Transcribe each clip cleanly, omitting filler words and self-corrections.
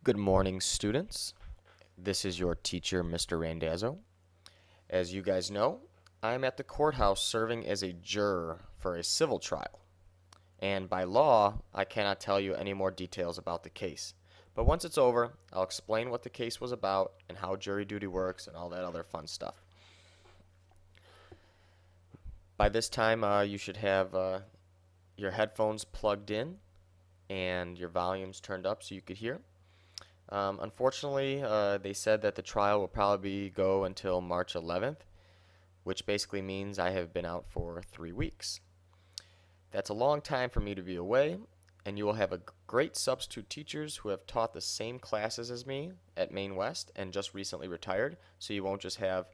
Good morning, students. This is your teacher, Mr. Randazzo. As you guys know, I'm at the courthouse serving as a juror for a civil trial. And by law, I cannot tell you any more details about the case. But once it's over, I'll explain what the case was about and how jury duty works and all that other fun stuff. By this time, you should have your headphones plugged in and your volumes turned up so you could hear. Unfortunately, they said that the trial will probably go until March 11th, which basically means I have been out for 3 weeks. That's a long time for me to be away, and you will have a great substitute teachers who have taught the same classes as me at Maine West and just recently retired, so you won't just have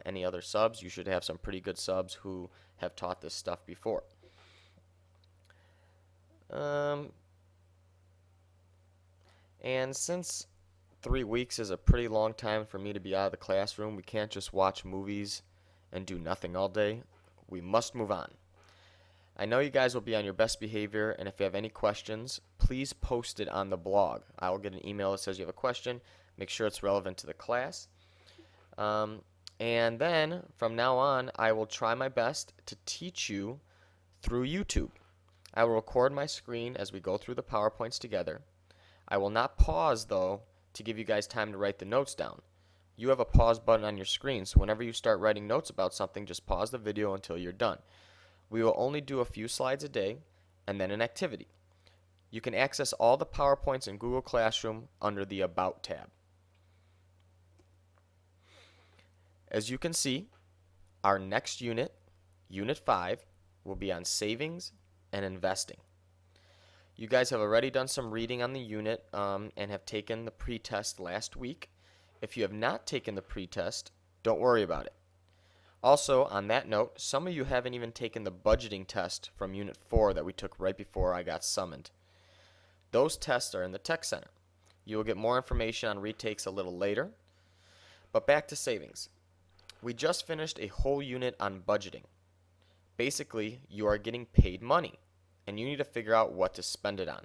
any other subs. You should have some pretty good subs who have taught this stuff before. And since 3 weeks is a pretty long time for me to be out of the classroom, we can't just watch movies and do nothing all day. We must move on. I know you guys will be on your best behavior, and if you have any questions, please post it on the blog. I will get an email that says you have a question. Make sure it's relevant to the class. And then, from now on, I will try my best to teach you through YouTube. I will record my screen as we go through the PowerPoints together. I will not pause, though, to give you guys time to write the notes down. You have a pause button on your screen, so whenever you start writing notes about something, just pause the video until you're done. We will only do a few slides a day, and then an activity. You can access all the PowerPoints in Google Classroom under the About tab. As you can see, our next unit, Unit 5, will be on savings and investing. You guys have already done some reading on the unit and have taken the pretest last week. If you have not taken the pretest, don't worry about it. Also, on that note, some of you haven't even taken the budgeting test from Unit 4 that we took right before I got summoned. Those tests are in the Tech Center. You will get more information on retakes a little later. But back to savings. We just finished a whole unit on budgeting. Basically, you are getting paid money, and you need to figure out what to spend it on.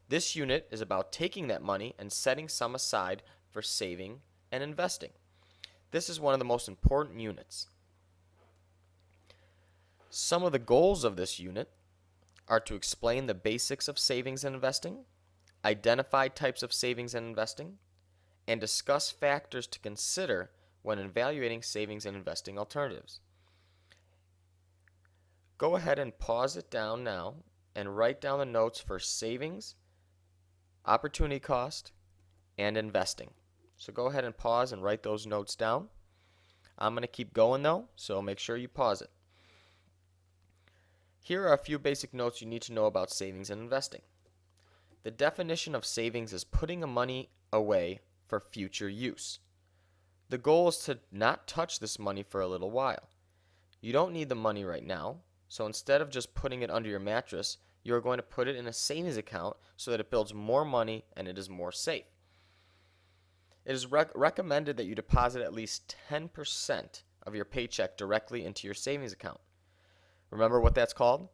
This unit is about taking that money and setting some aside for saving and investing. This is one of the most important units. Some of the goals of this unit are to explain the basics of savings and investing, identify types of savings and investing, and discuss factors to consider when evaluating savings and investing alternatives. Go ahead and pause it down now and write down the notes for savings, opportunity cost, and investing. So go ahead and pause and write those notes down. I'm going to keep going though, so make sure you pause it. Here are a few basic notes you need to know about savings and investing. The definition of savings is putting money away for future use. The goal is to not touch this money for a little while. You don't need the money right now, so instead of just putting it under your mattress, you are going to put it in a savings account so that it builds more money and it is more safe. It is recommended that you deposit at least 10% of your paycheck directly into your savings account. Remember what that's called?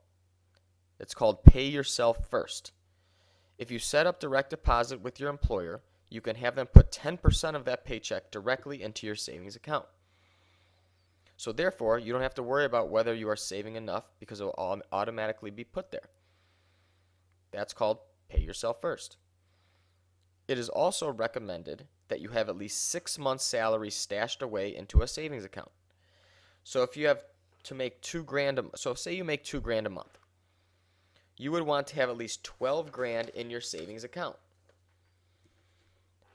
It's called Pay Yourself First. If you set up direct deposit with your employer, you can have them put 10% of that paycheck directly into your savings account. So therefore, you don't have to worry about whether you are saving enough because it will automatically be put there. That's called Pay Yourself First. It is also recommended that you have at least 6 months' salary stashed away into a savings account. So if you have to make so say you make $2,000 a month, you would want to have at least $12,000 in your savings account.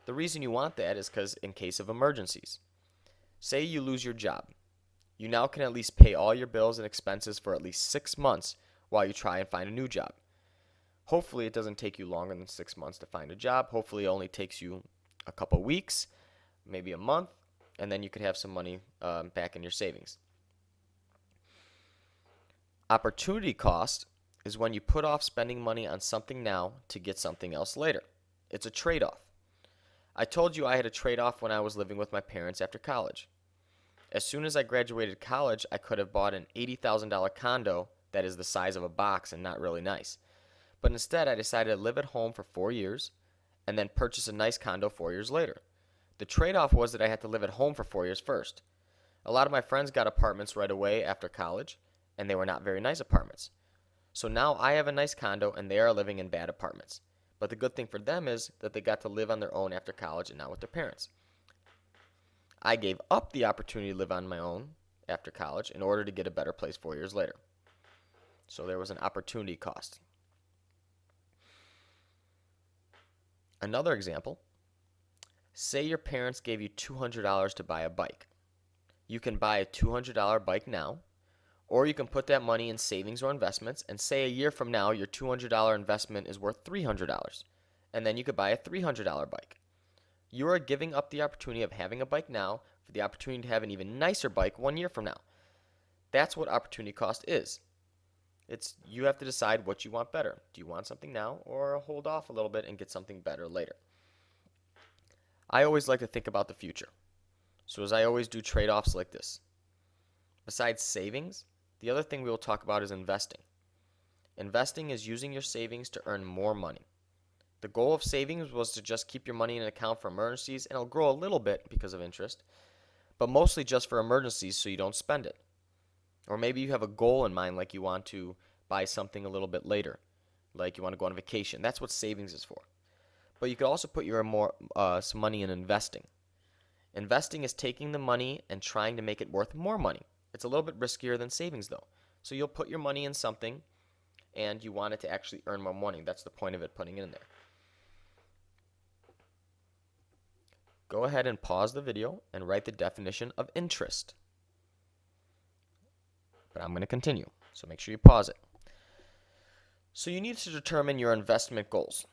The reason you want that is because in case of emergencies. Say you lose your job. You now can at least pay all your bills and expenses for at least 6 months while you try and find a new job. Hopefully it doesn't take you longer than 6 months to find a job. Hopefully it only takes you a couple weeks, maybe a month, and then you could have some money back in your savings. Opportunity cost is when you put off spending money on something now to get something else later. It's a trade-off. I told you I had a trade-off when I was living with my parents after college. As soon as I graduated college, I could have bought an $80,000 condo that is the size of a box and not really nice. But instead, I decided to live at home for 4 years and then purchase a nice condo 4 years later. The trade-off was that I had to live at home for 4 years first. A lot of my friends got apartments right away after college, and they were not very nice apartments. So now I have a nice condo and they are living in bad apartments. But the good thing for them is that they got to live on their own after college and not with their parents. I gave up the opportunity to live on my own after college in order to get a better place 4 years later. So there was an opportunity cost. Another example, say your parents gave you $200 to buy a bike. You can buy a $200 bike now, or you can put that money in savings or investments, and say a year from now your $200 investment is worth $300, and then you could buy a $300 bike. You are giving up the opportunity of having a bike now for the opportunity to have an even nicer bike 1 year from now. That's what opportunity cost is. You have to decide what you want better. Do you want something now, or hold off a little bit and get something better later? I always like to think about the future. So as I always do trade-offs like this. Besides savings, the other thing we will talk about is investing. Investing is using your savings to earn more money. The goal of savings was to just keep your money in an account for emergencies, and it'll grow a little bit because of interest, but mostly just for emergencies so you don't spend it. Or maybe you have a goal in mind, like you want to buy something a little bit later, like you want to go on vacation. That's what savings is for. But you could also put some money in investing. Investing is taking the money and trying to make it worth more money. It's a little bit riskier than savings though. So you'll put your money in something and you want it to actually earn more money. That's the point of it, putting it in there. Go ahead and pause the video and write the definition of interest. But I'm going to continue, so make sure you pause it. So you need to determine your investment goals.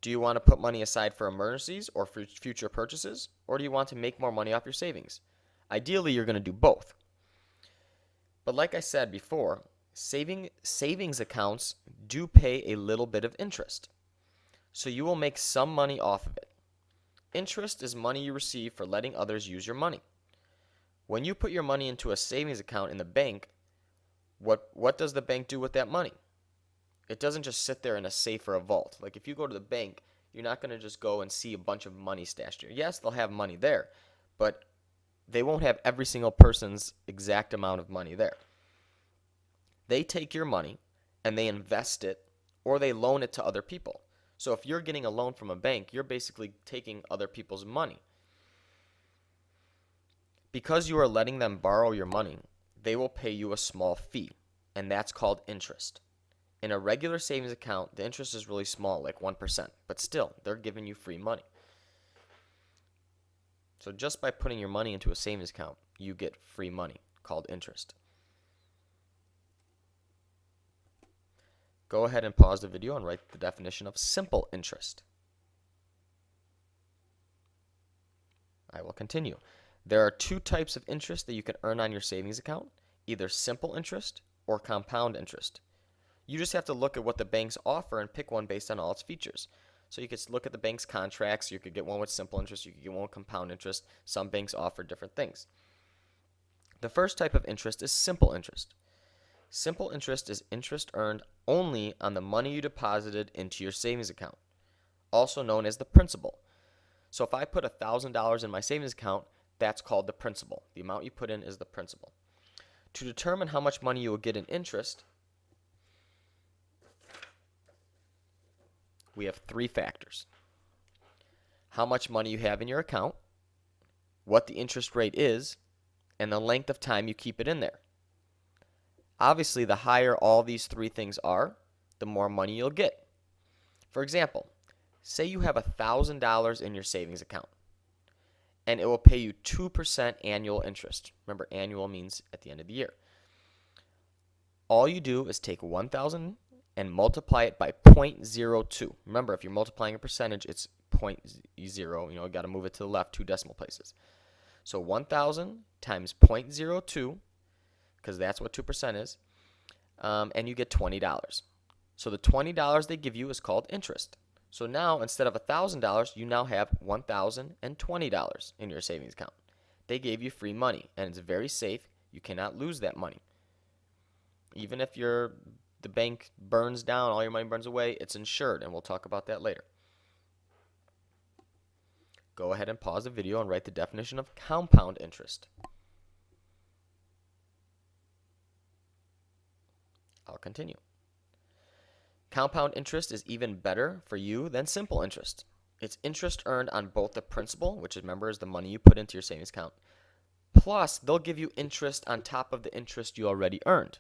Do you want to put money aside for emergencies or for future purchases, or do you want to make more money off your savings? Ideally, you're going to do both. But like I said before, savings accounts do pay a little bit of interest. So you will make some money off of it. Interest is money you receive for letting others use your money. When you put your money into a savings account in the bank, what does the bank do with that money? It doesn't just sit there in a safe or a vault. Like if you go to the bank, you're not going to just go and see a bunch of money stashed here. Yes, they'll have money there, but they won't have every single person's exact amount of money there. They take your money and they invest it, or they loan it to other people. So if you're getting a loan from a bank, you're basically taking other people's money. Because you are letting them borrow your money, they will pay you a small fee, and that's called interest. In a regular savings account, the interest is really small, like 1%, but still, they're giving you free money. So just by putting your money into a savings account, you get free money called interest. Go ahead and pause the video and write the definition of simple interest. I will continue. There are two types of interest that you can earn on your savings account, either simple interest or compound interest. You just have to look at what the banks offer and pick one based on all its features. So you could look at the bank's contracts. You could get one with simple interest. You could get one with compound interest. Some banks offer different things. The first type of interest is simple interest. Simple interest is interest earned only on the money you deposited into your savings account, also known as the principal. So if I put $1,000 in my savings account, that's called the principal. The amount you put in is the principal. To determine how much money you will get in interest, we have three factors. How much money you have in your account, what the interest rate is, and the length of time you keep it in there. Obviously, the higher all these three things are, the more money you'll get. For example, say you have $1,000 in your savings account, and it will pay you 2% annual interest. Remember, annual means at the end of the year. All you do is take 1,000 and multiply it by 0.02. Remember, if you're multiplying a percentage, it's 0.0. You got to move it to the left 2 decimal places. So 1,000 times 0.02, because that's what 2% is, and you get $20. So the $20 they give you is called interest. So now, instead of $1,000, you now have $1,020 in your savings account. They gave you free money, and it's very safe. You cannot lose that money. Even if your the bank burns down, all your money burns away, it's insured, and we'll talk about that later. Go ahead and pause the video and write the definition of compound interest. I'll continue. Compound interest is even better for you than simple interest. It's interest earned on both the principal, which remember is the money you put into your savings account, plus they'll give you interest on top of the interest you already earned.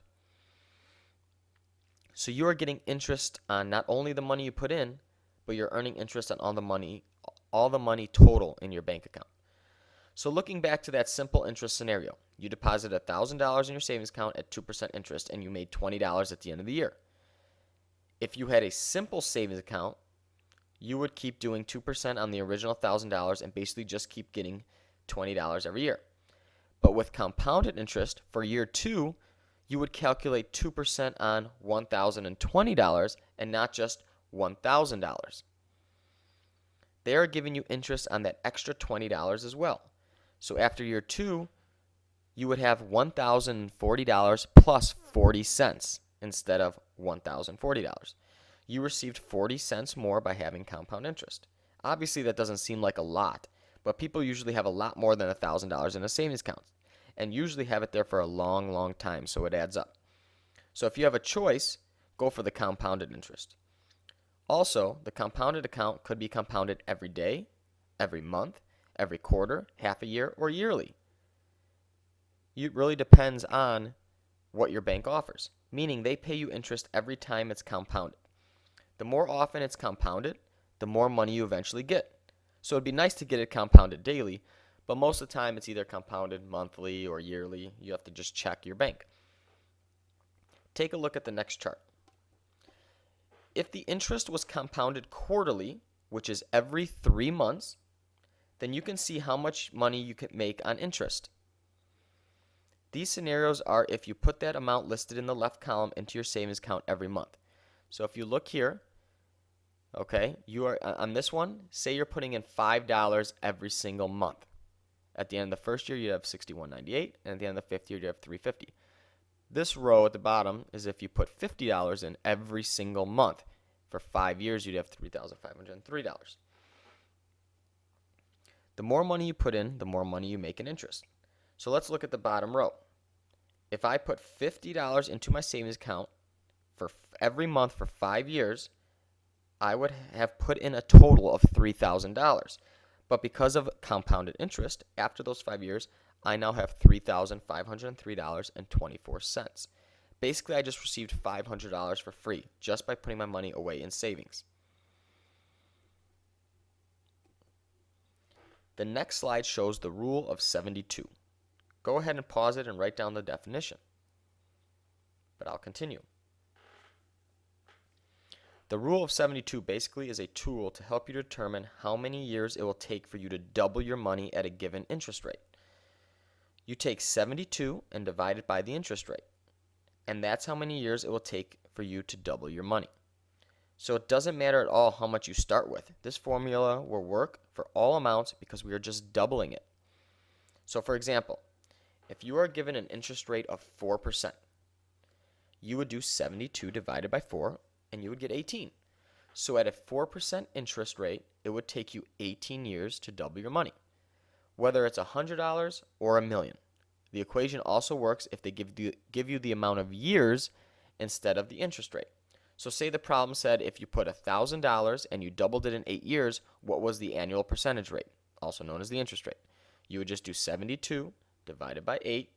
So you are getting interest on not only the money you put in, but you're earning interest on all the money total in your bank account. So looking back to that simple interest scenario, you deposited $1,000 in your savings account at 2% interest and you made $20 at the end of the year. If you had a simple savings account, you would keep doing 2% on the original $1,000 and basically just keep getting $20 every year. But with compounded interest, for year 2, you would calculate 2% on $1,020 and not just $1,000. They are giving you interest on that extra $20 as well. So after year 2, you would have $1,040 plus 40 cents instead of $1,040. You received 40 cents more by having compound interest. Obviously, that doesn't seem like a lot, but people usually have a lot more than $1,000 in a savings account and usually have it there for a long, long time, so it adds up. So if you have a choice, go for the compounded interest. Also, the compounded account could be compounded every day, every month, every quarter, half a year, or yearly. It really depends on what your bank offers, meaning they pay you interest every time it's compounded. The more often it's compounded, the more money you eventually get. So it'd be nice to get it compounded daily, but most of the time it's either compounded monthly or yearly. You have to just check your bank. Take a look at the next chart. If the interest was compounded quarterly, which is every 3 months, then you can see how much money you can make on interest. These scenarios are if you put that amount listed in the left column into your savings account every month. So if you look here, okay, you are on this one, say you're putting in $5 every single month. At the end of the first year, you have $61.98, and at the end of the 5th year, you have $350. This row at the bottom is if you put $50 in every single month. For 5 years, you'd have $3,503. The more money you put in, the more money you make in interest. So let's look at the bottom row. If I put $50 into my savings account for every month for 5 years, I would have put in a total of $3,000. But because of compounded interest, after those 5 years, I now have $3,503.24. Basically, I just received $500 for free just by putting my money away in savings. The next slide shows the rule of 72. Go ahead and pause it and write down the definition. But I'll continue. The rule of 72 basically is a tool to help you determine how many years it will take for you to double your money at a given interest rate. You take 72 and divide it by the interest rate. And that's how many years it will take for you to double your money. So it doesn't matter at all how much you start with. This formula will work for all amounts because we are just doubling it. So for example, if you are given an interest rate of 4%, you would do 72 divided by 4 and you would get 18. So at a 4% interest rate, it would take you 18 years to double your money, whether it's $100 or $1 million. The equation also works if they give you the amount of years instead of the interest rate. So say the problem said if you put $1,000 and you doubled it in 8 years, what was the annual percentage rate, also known as the interest rate? You would just do 72 divided by 8,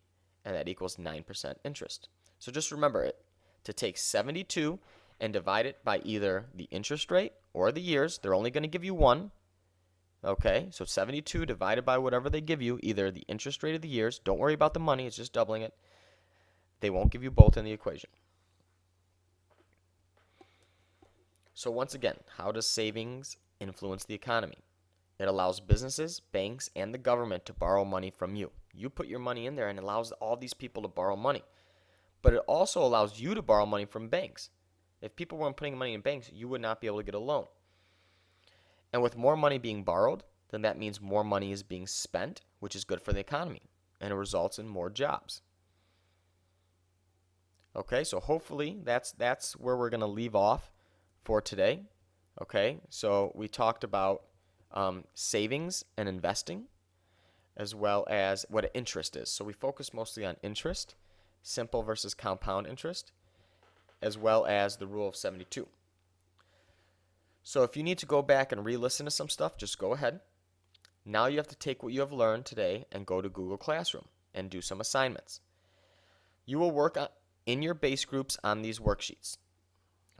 and that equals 9% interest. So just remember it, to take 72 and divide it by either the interest rate or the years. They're only going to give you one. Okay, so 72 divided by whatever they give you, either the interest rate or the years. Don't worry about the money, it's just doubling it. They won't give you both in the equation. So once again, how does savings influence the economy? It allows businesses, banks, and the government to borrow money from you. You put your money in there and it allows all these people to borrow money. But it also allows you to borrow money from banks. If people weren't putting money in banks, you would not be able to get a loan. And with more money being borrowed, then that means more money is being spent, which is good for the economy, and it results in more jobs. Okay, so hopefully that's where we're going to leave off for today. Okay, so we talked about savings and investing, as well as what interest is. So we focus mostly on interest, simple versus compound interest, as well as the rule of 72. So if you need to go back and re-listen to some stuff, just go ahead. Now you have to take what you have learned today and go to Google Classroom and do some assignments. You will work in your base groups on these worksheets.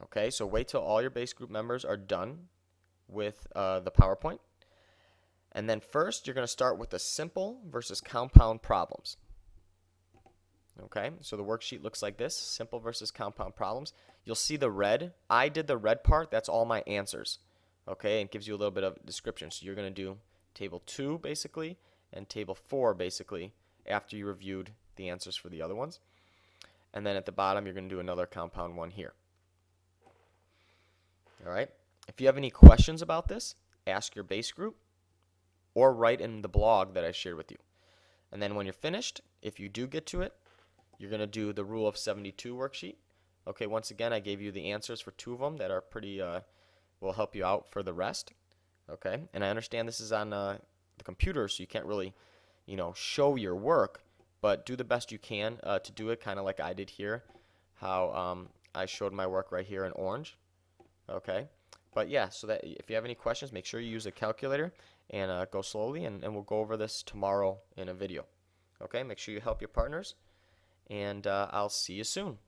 Okay, so wait till all your base group members are done with the PowerPoint. And then first, you're going to start with the simple versus compound problems. Okay, so the worksheet looks like this, simple versus compound problems. You'll see the red. I did the red part. That's all my answers. Okay, it gives you a little bit of description. So you're going to do table 2 basically and table 4 basically after you reviewed the answers for the other ones. And then at the bottom, you're going to do another compound one here. All right, if you have any questions about this, ask your base group or write in the blog that I shared with you. And then when you're finished, if you do get to it, you're going to do the rule of 72 worksheet. Okay, once again, I gave you the answers for 2 of them that are pretty, will help you out for the rest. Okay, and I understand this is on the computer, so you can't really, show your work, but do the best you can to do it, kind of like I did here, how I showed my work right here in orange. Okay, but yeah, so that if you have any questions, make sure you use a calculator and go slowly, and we'll go over this tomorrow in a video. Okay, make sure you help your partners, and I'll see you soon.